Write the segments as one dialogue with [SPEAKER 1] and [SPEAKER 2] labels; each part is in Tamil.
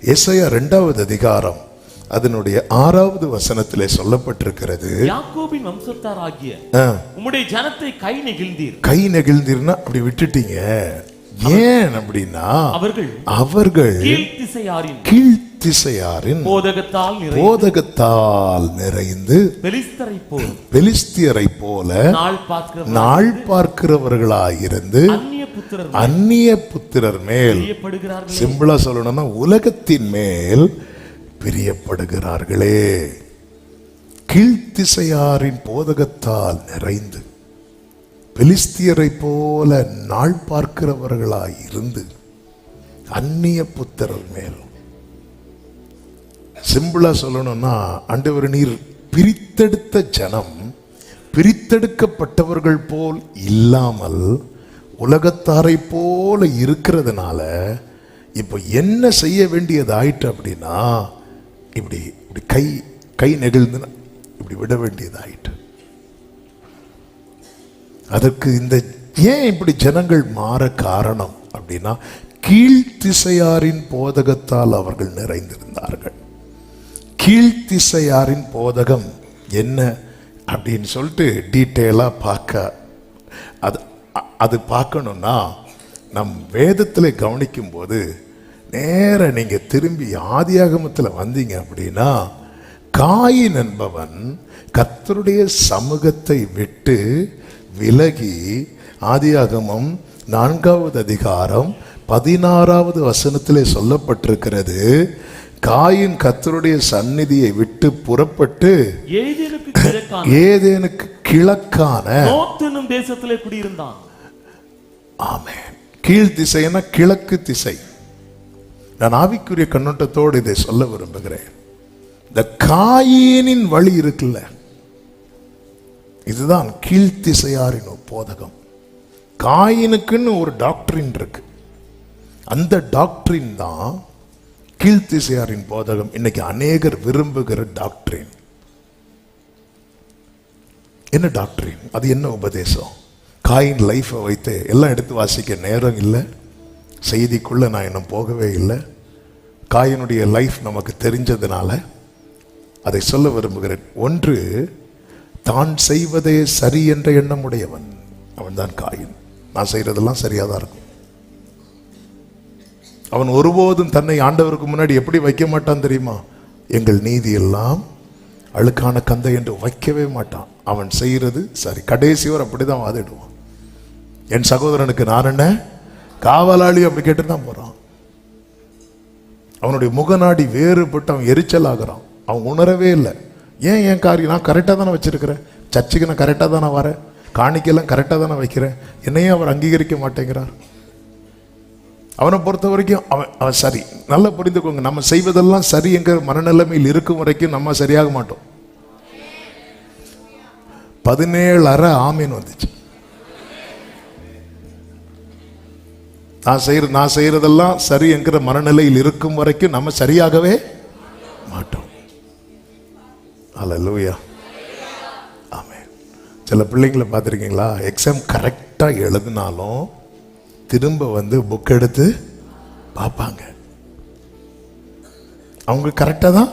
[SPEAKER 1] எசாயா 2வது அதிகாரம் அதனுடைய 6வது வசனத்திலே சொல்லப்பட்டிருக்கிறது,
[SPEAKER 2] யாக்கோபின் வம்சத்தாராகிய உம்முடைய ஜனத்தை கை நெகிழ்ந்தீர்.
[SPEAKER 1] கை நெகிழ்ந்தீர்னா அப்படி விட்டுட்டீங்க. ஏன் அப்படின்னா அவர்கள் கீழ்த்திசையாரின் போதகத்தால் நிறைந்து பெலிஸ்தியரை போல நாள் பார்க்கிறவர்களாயிருந்து அந்நிய புத்திரர் மேல், சிம்பிளா சொல்லணும்னா உலகத்தின் மேல் பிரியப்படுகிறார்களே. கீழ்த்திசையாரின் போதகத்தால் நிறைந்து பெலிஸ்தியரை போல நாள் பார்க்கிறவர்களாய் இருந்து அந்நிய புத்திரர் மேல். சிம்பிளா சொல்லணும்னா, ஆண்டவர் நீர் பிரித்தெடுத்த ஜனம் பிரித்தெடுக்கப்பட்டவர்கள் போல் இல்லாமல் உலகத்தாரை போல இருக்கிறதுனால இப்போ என்ன செய்ய வேண்டியது ஆயிட்டு அப்படின்னா, இப்படி இப்படி கை கை நெகிழ்ந்து இப்படி விட வேண்டியது ஆயிட்டு. அதற்கு இந்த ஏன் இப்படி ஜனங்கள் மாற காரணம் அப்படின்னா, கீழ்த்திசையாரின் போதகத்தால் அவர்கள் நிறைந்திருந்தார்கள். கீழ்த்திசையாரின் போதகம் என்ன அப்படின்னு சொல்லிட்டு டீட்டெயிலா அது பார்க்கணும்னா நம் வேதத்தில் கவனிக்கும் போது நேர நீங்க திரும்பி ஆதியாகமத்தில் வந்தீங்க அப்படின்னா, காயின் என்பவன் கர்த்தருடைய சமூகத்தை விட்டு விலகி, ஆதியாகமம் 4வது அதிகாரம் 16வது வசனத்திலே சொல்லப்பட்டிருக்கிறது, காயின் கர்த்தருடைய சந்நிதியை விட்டு புறப்பட்டு ஏதேனுக்கு கிழக்கான
[SPEAKER 2] தேசத்திலே குடியிருந்தான்.
[SPEAKER 1] ஆமென். கீழ் திசைனா கிழக்கு திசை. நான் ஆவிக்குரிய கண்ணோட்டத்தோடு இதை சொல்ல விரும்புகிறேன். இந்த காயினின் வழி இருக்குல்ல, இதுதான் கீழ்த்திசையாரின் போதகம். காயினுக்குன்னு ஒரு டாக்டரின் இருக்கு, அந்த டாக்டரின் தான் கீழ்த்திசையாரின் போதகம். இன்னைக்கு அநேகர் விரும்புகிற டாக்டரின் என்ன டாக்டரின்? அது என்ன உபதேசம்? காயின் லைஃபை வைத்து எல்லாம் எடுத்து வாசிக்க நேரம் இல்லை, செய்திக்குள்ள நான் இன்னும் போகவே இல்லை. காயினுடைய லைஃப் நமக்கு தெரிஞ்சதுனால அதை சொல்ல விரும்புகிறேன். ஒன்று, தான் செய்வதே சரி என்ற எண்ணம் உடையவன், அவன் தான் காயின். நான் செய்யறதெல்லாம் சரியாதான் இருக்கும். அவன் ஒருபோதும் தன்னை ஆண்டவருக்கு முன்னாடி எப்படி வைக்க மாட்டான் தெரியுமா? எங்கள் நீதி எல்லாம் அழுக்கான கந்தை என்று வைக்கவே மாட்டான். அவன் செய்யறது சரி. கடைசிவர் அப்படிதான் வாதிடுவான். என் சகோதரனுக்கு நான் என்ன காவலாளி அப்படி கேட்டு தான் போறான். அவனுடைய முகநாடி வேறுபட்டு அவன் எரிச்சல் ஆகிறான். அவன் உணரவே இல்லை. ஏன் என் காரியம் நான் கரெக்டாக தானே வச்சிருக்கிறேன், சர்ச்சுக்கு நான் கரெக்டாக தானே வரேன், காணிக்கெல்லாம் கரெக்டாக தானே வைக்கிறேன், என்னையும் அவர் அங்கீகரிக்க மாட்டேங்கிறார். அவனை பொறுத்த வரைக்கும் அவன் சரி. நல்லா புரிந்துக்கோங்க, நம்ம செய்வதெல்லாம் சரி என்கிற மனநிலைமையில் இருக்கும் வரைக்கும் நம்ம சரியாக மாட்டோம். 17 அரை ஆமீன் வந்துச்சு. நான் செய்யறதெல்லாம் சரி என்கிற மனநிலையில் இருக்கும் வரைக்கும் நம்ம சரியாகவே மாட்டோம். அல்லேலூயா, ஆமென். சில பிள்ளைங்களை பார்த்துருக்கீங்களா, எக்ஸாம் கரெக்டாக எழுதினாலும் திரும்ப வந்து புக் எடுத்து பார்ப்பாங்க. அவங்க கரெக்டாக தான்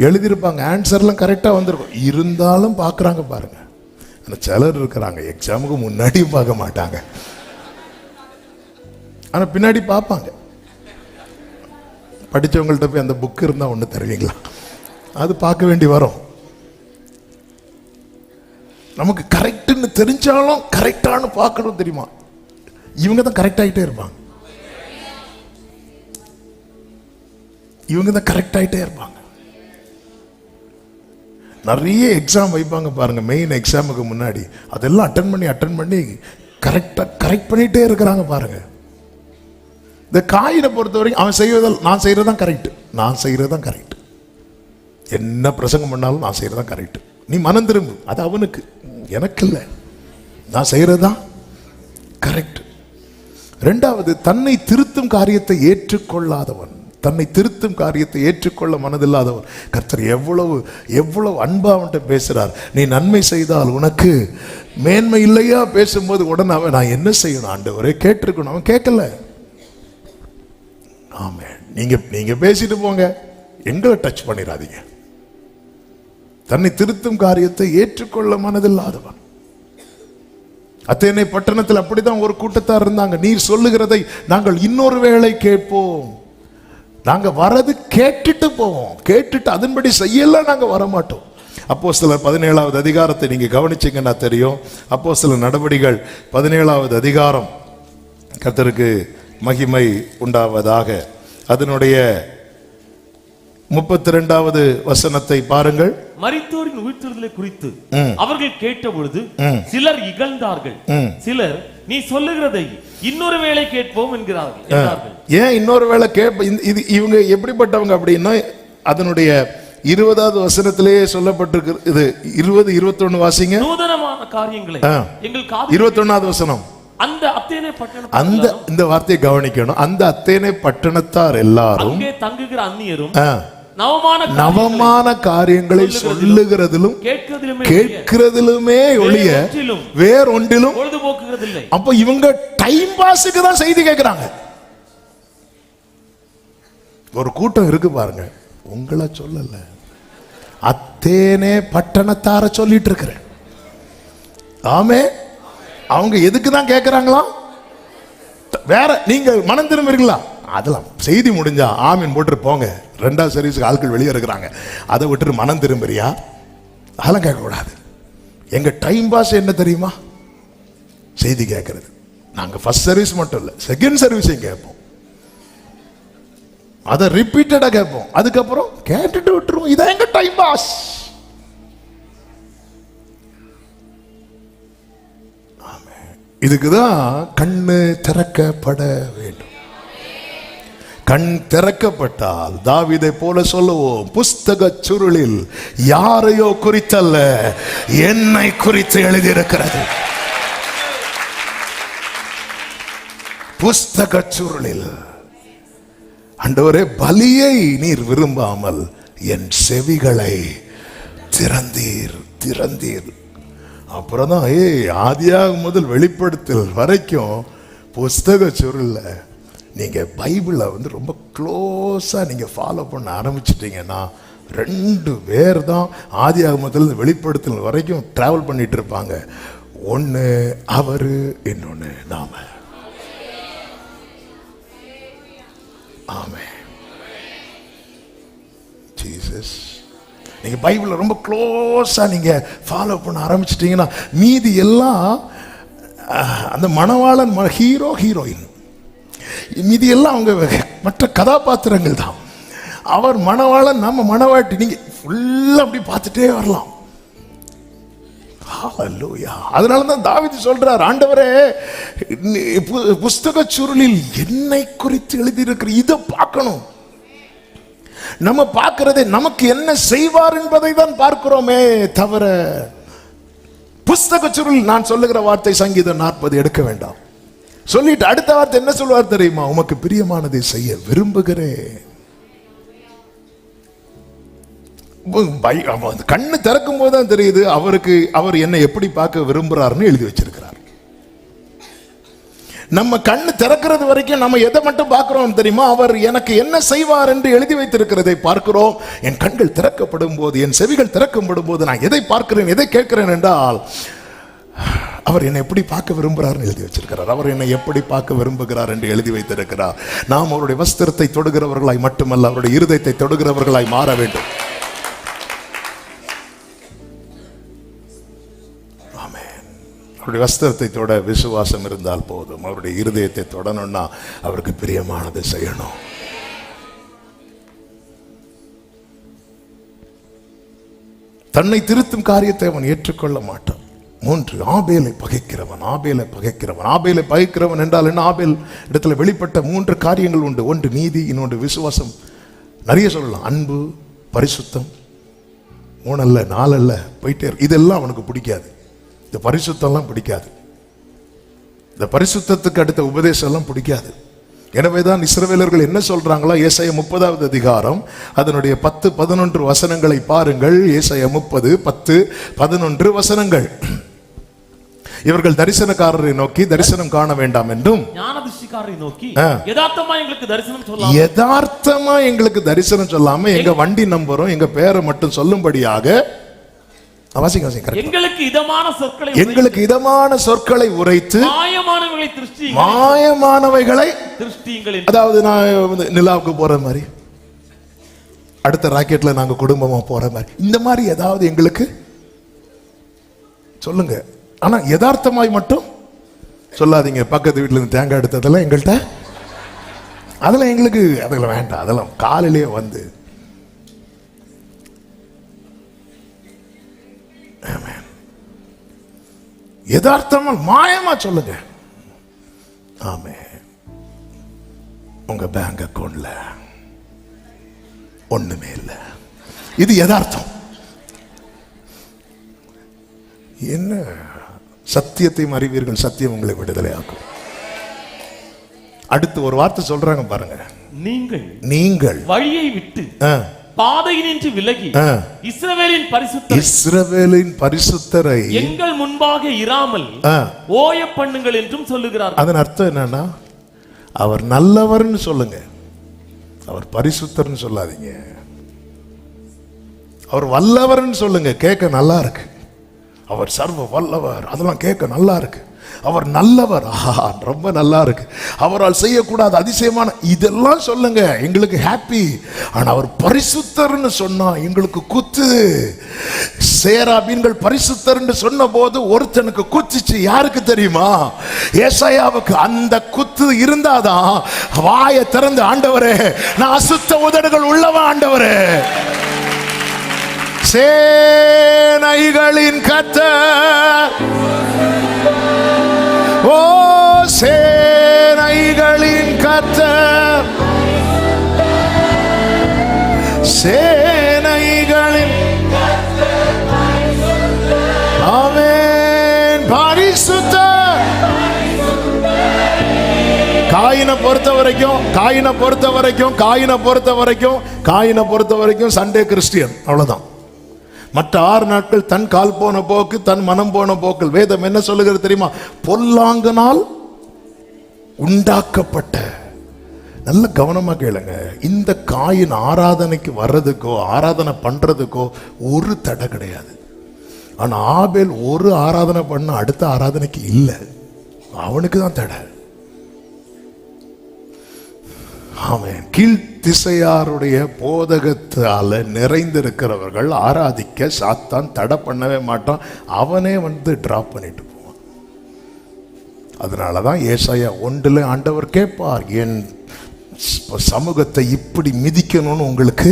[SPEAKER 1] எழுதியிருப்பாங்க, ஆன்சர்லாம் கரெக்டாக வந்திருக்கும், இருந்தாலும் பார்க்குறாங்க பாருங்க. ஆனால் சிலர் இருக்கிறாங்க எக்ஸாமுக்கு முன்னாடியும் பார்க்க மாட்டாங்க, ஆனால் பின்னாடி பார்ப்பாங்க. படித்தவங்கள்ட்ட போய் அந்த புக் இருந்தால் ஒன்று தருவீங்களா? அது பார்க்க வேண்டி வரும். நமக்கு கரெக்டுன்னு தெரிஞ்சாலும் கரெக்டானு பார்க்கணும் தெரியுமா? இவங்க தான் கரெக்ட் ஆகிட்டே இருப்பாங்க, இவங்க தான் கரெக்ட் ஆகிட்டே இருப்பாங்க. நிறைய எக்ஸாம் வைப்பாங்க பாருங்க, மெயின் எக்ஸாமுக்கு முன்னாடி. அதெல்லாம் அட்டன் பண்ணி கரெக்ட் பண்ணிட்டே இருக்கிறாங்க பாருங்க. இந்த காயினை பொறுத்த வரைக்கும் அவன் செய்வதால் நான் செய்யறதான் கரெக்ட், என்ன பிரசங்கம் பண்ணாலும் நான் செய்யறதான் கரெக்ட். நீ மனம் திரும்பு, அது அவனுக்கு, எனக்கு இல்லை. நான் செய்யறதுதான் கரெக்ட். 2வது, தன்னை திருத்தும் காரியத்தை ஏற்றுக்கொள்ளாதவன், தன்னை திருத்தும் காரியத்தை ஏற்றுக்கொள்ள மனதில்லாதவன். கர்த்தர் எவ்வளவு அன்பா அவன்கிட்ட பேசுறார். நீ நன்மை செய்தால் உனக்கு மேன்மை இல்லையா பேசும்போது உடனே அவன் நான் என்ன செய்யணும் ஆண்டவரே கேட்டிருக்கணும், அவன் கேட்கல. ஆமென். நீங்க பேசிட்டு போங்க, எங்களை டச் பண்ணிடாதீங்க. தன்னை திருத்தும் காரியத்தை ஏற்றுக்கொள்ள மனதில்லாதவன். அத்தேனை பட்டணத்தில் அப்படிதான் ஒரு கூட்டத்தார் இருந்தாங்க. நீர் சொல்லுகிறதை நாங்கள் இன்னொரு வேளை கேட்போம். நாங்க வரது கேட்டுட்டு போவோம், கேட்டுட்டு அதன்படி செய்யல நாங்க வரமாட்டோம். அப்போஸ்தலர் 17வது அதிகாரத்தை நீங்க கவனிச்சீங்கன்னா தெரியும். அப்போஸ்தலர் நடவடிக்கைகள் 17வது அதிகாரம், கர்த்தருக்கு மகிமை உண்டாவதாக, அதனுடைய 32வது வசனத்தை பாருங்கள்.
[SPEAKER 2] மரித்தோரின் உயிர்த்தெழுதலை குறித்து அவர்கள் கேட்ட பொழுது சிலர் இகழ்ந்தார்கள், சிலர் நீ சொல்லுகிறதை இன்னொரு வேளை கேட்போம் என்கிறார்கள். ஏன் இன்னொரு வேளை இவங்க எப்படிப்பட்டவங்க அப்படின்னா, அதனுடைய 20வது வசனத்திலேயே சொல்லப்பட்டிருக்கு. இது 20, 21 வாசிங்க. நூதனமான காரியங்களை எங்கள் காது. 21வது வசனம். அந்த அத்தேனை பட்டணம், அந்த இந்த வார்த்தையை கவனிக்கணும். அந்த அத்தேனை பட்டணத்தார் எல்லாரும் அங்கே தங்குகிற அந்நியரும் நவமான காரியங்களை சொல்லுகிறதிலும் கேட்கிறதிலுமே ஒழிய வேறொன்றிலும் பொழுதுபோக்குகிறதில்லை. அப்ப இவங்க டைம் பாஸுக்கு தான் செய்தி கேட்கிறாங்க. ஒரு கூட்டம் இருக்கு பாருங்க, உங்களை சொல்லல, அத்தேனே பட்டணத்தார சொல்லிட்டு இருக்கிறேன். ஆமே, அவங்க எதுக்கு தான் கேட்கிறாங்களா? வேற நீங்க மனம் திரும்புறீங்களா? அதெல்லாம் செய்தி முடிஞ்சா ஆமீன் போட்டு போங்க. 2வது சர்வீஸுக்கு ஆட்கள் வெளியே இருக்கிறாங்க, அதை விட்டுட்டு மனம் திரும்புறியா? அதெல்லாம் கேட்கக்கூடாது. எங்க டைம் பாஸ் என்ன தெரியுமா? செய்தி கேட்கறது. நாங்க ஃபர்ஸ்ட் சர்வீஸ் மட்டும் இல்லை, செகண்ட் சர்வீஸையும் கேட்போம். அதை ரிப்பீட்டடா கேட்போம். அதுக்கப்புறம் கேட்டுட்டு விட்டுருவோம். இதான் எங்க டைம் பாஸ். இதுக்குதான் கண்ணு திறக்கப்பட வேண்டும். கண் திறக்கப்பட்டால் தாவீதை போல சொல்லுவோம், புஸ்தக சுருளில் யாரையோ குறித்தல்ல என்னை குறித்து எழுதியிருக்கிறது. புஸ்தக சுருளில் ஆண்டவரே, பலியை நீர் விரும்பாமல் என் செவிகளை திறந்தீர் திறந்தீர். அப்புறம் தான் ஆதியாகமம் முதல் வெளிப்படுத்தல் வரைக்கும் புஸ்தக சுருள்ல நீங்க பைபிளை ரொம்ப க்ளோஸா நீங்க ஃபாலோ பண்ண ஆரம்பிச்சிட்டீங்கன்னா, 2 பேர் தான் ஆதியாகமத்திலிருந்து வெளிப்படுத்தல் வரைக்கும் டிராவல் பண்ணிட்டு இருப்பாங்க. ஒன்னு அவரு, இன்னொன்னு நாம. ஆமென். ஜீசஸ். நீங்க பைபிளை ரொம்ப க்ளோஸா நீங்க ஃபாலோ பண்ண ஆரம்பிச்சிட்டீங்கன்னா, மீதி எல்லாம் அந்த மணவாளன் ஹீரோ ஹீரோயின், மீதி எல்லாம் அவங்க மற்ற கதாபாத்திரங்கள் தான். அவர் மணவாளன், நம்ம மணவாட்டி. நீங்க ஃபுல்லா அப்படி பார்த்துட்டே வரலாம். அதனாலதான் தாவீது சொல்றார், ஆண்டவரே புஸ்தக சுருளில் என்னை குறித்து எழுதியிருக்கிற இதை பார்க்கணும். நம்ம பார்க்கிறதே நமக்கு என்ன செய்வார் என்பதை தான் பார்க்கிறோமே தவிர, புஸ்தக சுருள் நான் சொல்லுகிற வார்த்தை சங்கீதம் 40 எடுக்க வேண்டாம். சொல்லிட்டு அடுத்த வார்த்தை என்ன சொல்வார் தெரியுமா? உமக்கு பிரியமானதை செய்ய விரும்புகிறேன். கண்ணு திறக்கும் போதுதான் தெரியுது அவர் என்னை எப்படி பார்க்க விரும்புறாருன்னு எழுதி வச்சிருக்கிறார். நம்ம கண்ணு திறக்கிறது வரைக்கும் நம்ம எதை மட்டும் பார்க்கிறோம் தெரியுமா? அவர் எனக்கு என்ன செய்வார் என்று எழுதி வைத்திருக்கிறதை பார்க்கிறோம். என் கண்கள் திறக்கப்படும் போது, என் செவிகள் திறக்கப்படும் போது நான் எதை பார்க்கிறேன், எதை கேட்கிறேன் என்றால், அவர் என்னை எப்படி பார்க்க விரும்புகிறார் எழுதி வச்சிருக்கிறார். அவர் என்னை எப்படி பார்க்க விரும்புகிறார் என்று எழுதி வைத்திருக்கிறார். நாம் அவருடைய வஸ்திரத்தை தொடுகிறவர்களாய் மட்டுமல்ல, அவருடைய இருதயத்தை தொடுகிறவர்களாய் மாற வேண்டும். அவருடைய வஸ்திரத்தை தொட விசுவாசம் இருந்தால் போதும். அவருடைய இருதயத்தை தொடணும்னா அவருக்கு பிரியமானதை செய்யணும். தன்னை திருத்தும் காரியத்தை அவன் ஏற்றுக்கொள்ள மாட்டான். 3, ஆபேலை பகைக்கிறவன். ஆபேலை பகைக்கிறவன். ஆபேலை பகைக்கிறவன் என்றால் என்ன? ஆபேல் இடத்துல வெளிப்பட்ட 3 காரியங்கள் உண்டு. ஒன்று நீதி, இன்னொன்று விசுவாசம். நிறைய சொல்லலாம். அன்பு, பரிசுத்தம். 3 அல்ல, 4 அல்ல, போயிட்டே. இதெல்லாம் அவனுக்கு பிடிக்காது. இந்த பரிசுத்தம்லாம் பிடிக்காது. இந்த பரிசுத்தத்துக்கு அடுத்த உபதேசம் எல்லாம் பிடிக்காது. எனவேதான் இஸ்ரவேலர்கள் என்ன சொல்றாங்களா? ஏசாயா 30வது அதிகாரம் அதனுடைய 10, 11 வசனங்களை பாருங்கள். ஏசாயா 30, 10, 11 வசனங்கள்.
[SPEAKER 1] இவர்கள் தரிசனக்காரரை நோக்கி தரிசனம் காண வேண்டாம் என்றும்
[SPEAKER 2] ஞான திருஷ்டிக்காரரை நோக்கி யதார்த்தமா எங்களுக்கு தரிசனம் சொல்லாம
[SPEAKER 1] யதார்த்தமா எங்களுக்கு தரிசனம் சொல்லாம எங்க வண்டி நம்பரும் எங்க பேரை மட்டும் சொல்லும்படியாக எங்களுக்கு இதமான சொற்களை உரைத்து மாயமானவைகளை அதாவது நான் நிலாவுக்கு போற மாதிரி அடுத்த ராக்கெட்ல நாங்க குடும்பமா போற மாதிரி இந்த மாதிரி ஏதாவது எங்களுக்கு சொல்லுங்க. ஆனா யதார்த்தமாய் மட்டும் சொல்லாதீங்க. பக்கத்து வீட்டுல இருந்து தேங்காய் எடுத்ததெல்லாம் எங்கள்கிட்ட அதெல்லாம் எங்களுக்கு அதெல்லாம் வேண்டாம். அதெல்லாம் காலையிலேயே வந்து யதார்த்தமா மாயமா சொல்லுங்க. ஆமே. உங்க பேங்க் அக்கவுண்ட்ல ஒண்ணுமே இல்லை. இது யதார்த்தம். என்ன சத்தியத்தை அறிவீர்கள், சத்தியம் உங்களை விடுதலை ஆக்கும். அடுத்து ஒரு வார்த்தை சொல்றாங்க பாருங்க. நீங்கள்
[SPEAKER 2] வழியை விட்டு பாதையினின்று விலகி
[SPEAKER 1] இஸ்ரவேலின் பரிசுத்தரை
[SPEAKER 2] எங்கள் முன்பாக இராமல் ஓய பண்ணுங்கள் என்றும் சொல்லுகிறார்.
[SPEAKER 1] அதன் அர்த்தம் என்னன்னா, அவர் நல்லவர்னு சொல்லுங்க, அவர் பரிசுத்தர்னு சொல்லாதீங்க. அவர் வல்லவர்னு சொல்லுங்க, கேட்க நல்லா இருக்கு. அவர் சர்வ வல்லவர், அதெல்லாம் கேட்க நல்லா இருக்கு. அவர் நல்லவர், ரொம்ப நல்லா இருக்கு. அவரால் செய்யக்கூடாத அதிசயமான இதெல்லாம் சொல்லுங்க, எங்களுக்கு ஹாப்பி. ஆனா அவர் பரிசுத்தர்னு சொன்னா எங்களுக்கு குத்து. சேராபீன்கள் பரிசுத்தர்னு சொன்ன போது ஒருத்தனுக்கு குத்துச்சு. யாருக்கு தெரியுமா? ஏசாயாவுக்கு. அந்த குத்து இருந்தாதான் வாயை திறந்து, ஆண்டவரே நான் அசுத்த உதடுகள் உள்ளவன், ஆண்டவரே சேனைகளின் கர்த்தர், ஓ சேனைகளின் கர்த்தர், சேனைகளின் ஆமென் பரிசுத்தர். காயினை பொறுத்த வரைக்கும் சண்டே கிறிஸ்டியன், அவ்வளவுதான். மற்ற 6 நாட்கள் தன் கால் போன போக்கு, தன் மனம் போன போக்கில். வேதம் என்ன சொல்லுகிறது தெரியுமா? பொல்லாங்கனால் உண்டாக்கப்பட்ட. நல்ல கவனமா கேளுங்க. இந்த காயின் ஆராதனைக்கு வர்றதுக்கோ ஆராதனை பண்றதுக்கோ ஒரு தடை கிடையாது. ஆனா ஆபேல் ஒரு ஆராதனை பண்ண அடுத்த ஆராதனைக்கு இல்லை, அவனுக்கு தான் தடை. ஆமென். கீழ் திசையாருடைய போதகத்தால நிறைந்திருக்கிறவர்கள் ஆராதிக்க சாத்தான் தடை பண்ணவே மாட்டான். அவனே வந்து டிராப் பண்ணிட்டு போவான். அதனாலதான் ஏசாயா 1 ஆண்டவர் கேட்பார், என் சமூகத்தை இப்படி மிதிக்கணும்னு உங்களுக்கு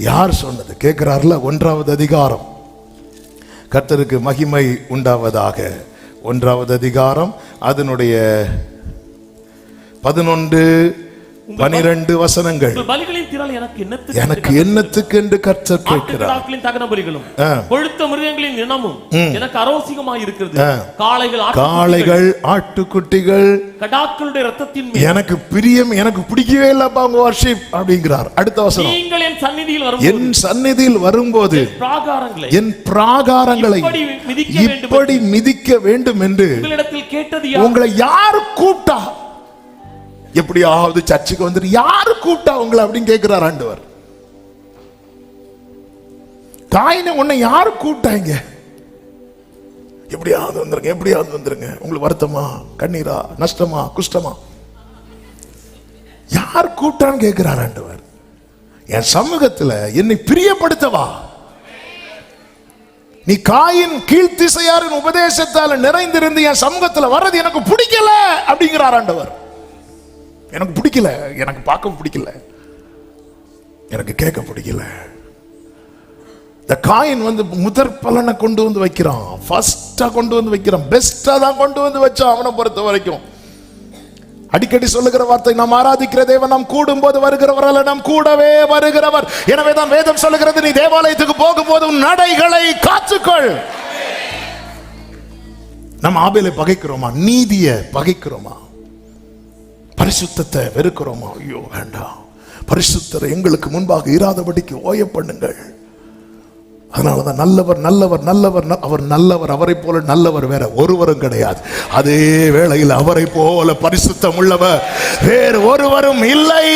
[SPEAKER 1] யார் சொன்னது கேட்கிறார்ல. 1வது அதிகாரம், கர்த்தருக்கு மகிமை உண்டாவதாக. 1வது அதிகாரம் அதனுடைய 11 12 வசனங்கள். எனக்கு என்னத்துக்கு என்று கர்த்தர் கேட்கிறார்.
[SPEAKER 2] தகன பலிகளும் கொழுத்த மிருகங்களின் இனமும் எனக்கு அரோசிகமாய் இருக்கிறது.
[SPEAKER 1] காளைகள் ஆட்டுக்குட்டிகள்
[SPEAKER 2] கடாக்களுடைய இரத்தத்தின் மேல்
[SPEAKER 1] எனக்கு பிரியம், எனக்கு பிடிக்கவே இல்லப்பா உங்க வர்ஷிப் அப்படிங்கிறார். அடுத்த வசனம்,
[SPEAKER 2] நீங்கள் என்
[SPEAKER 1] சந்நிதியில் வரும்போது என் பிராகாரங்களை இப்படி மிதிக்க வேண்டும் என்று
[SPEAKER 2] உங்களிடத்தில் கேட்டது
[SPEAKER 1] உங்களை யாரு கூப்பிட்டா? எப்படியாவது சர்ச்சுக்கு வந்துட்டு யாரு கூப்பிட்டா உங்களை அப்படின்னு கேட்கிறார் ஆண்டவர். காயினை உன்னை யாரு கூப்பிட்டாங்க? எப்படியாவது வந்துருங்க, எப்படியாவது வந்துருங்க. உங்களுக்கு வருத்தமா, கண்ணீரா, நஷ்டமா, குஷ்டமா, யார் கூப்பிட்டான்னு கேட்கிறார் ஆண்டவர். என் சமூகத்துல என்னை பிரியப்படுத்தவா? நீ காயின் கீழ்த்திசையாரின் உபதேசத்தால நிறைந்திருந்து என் சமூகத்துல வர்றது எனக்கு பிடிக்கல அப்படிங்கிறார் ஆண்டவர். எனக்கு பிடிக்கல, எனக்கு பார்க்க பிடிக்கல, எனக்கு கேட்க பிடிக்கல. இந்த காயின் வந்து முதற் பலனை கொண்டு வந்து வைக்கிறான், ஃபர்ஸ்டா கொண்டு வந்து வைக்கிறான், பெஸ்டா தான் கொண்டு வந்து வச்சான். அவனை பொறுத்த வரைக்கும் அடிக்கடி சொல்லுகிற வார்த்தை, நாம் ஆராதிக்கிற தேவன் நாம் கூடும் போது வருகிறவர் அல்ல, நாம் கூடவே வருகிறவர். எனவே தான் வேதம் சொல்லுகிறது, நீ தேவாலயத்துக்கு போகும்போது உன் நடைகளை காத்துக்கொள். நம்ம ஆபேலை பகைக்கிறோமா? நீதியை பகைக்கிறோமா? பரிசுத்தத்தை வெறுக்கிறோமா? ஐயோ வேண்டாம், பரிசுத்தரை எங்களுக்கு முன்பாக இராதபடிக்கு ஓய பண்ணுங்கள். அதனாலதான் நல்லவர் நல்லவர் நல்லவர் அவர் நல்லவர், அவரை போல நல்லவர் வேற ஒருவரும் கிடையாது. அதே வேளையில் அவரை போல பரிசுத்தம் உள்ளவர் வேறு ஒருவரும் இல்லை.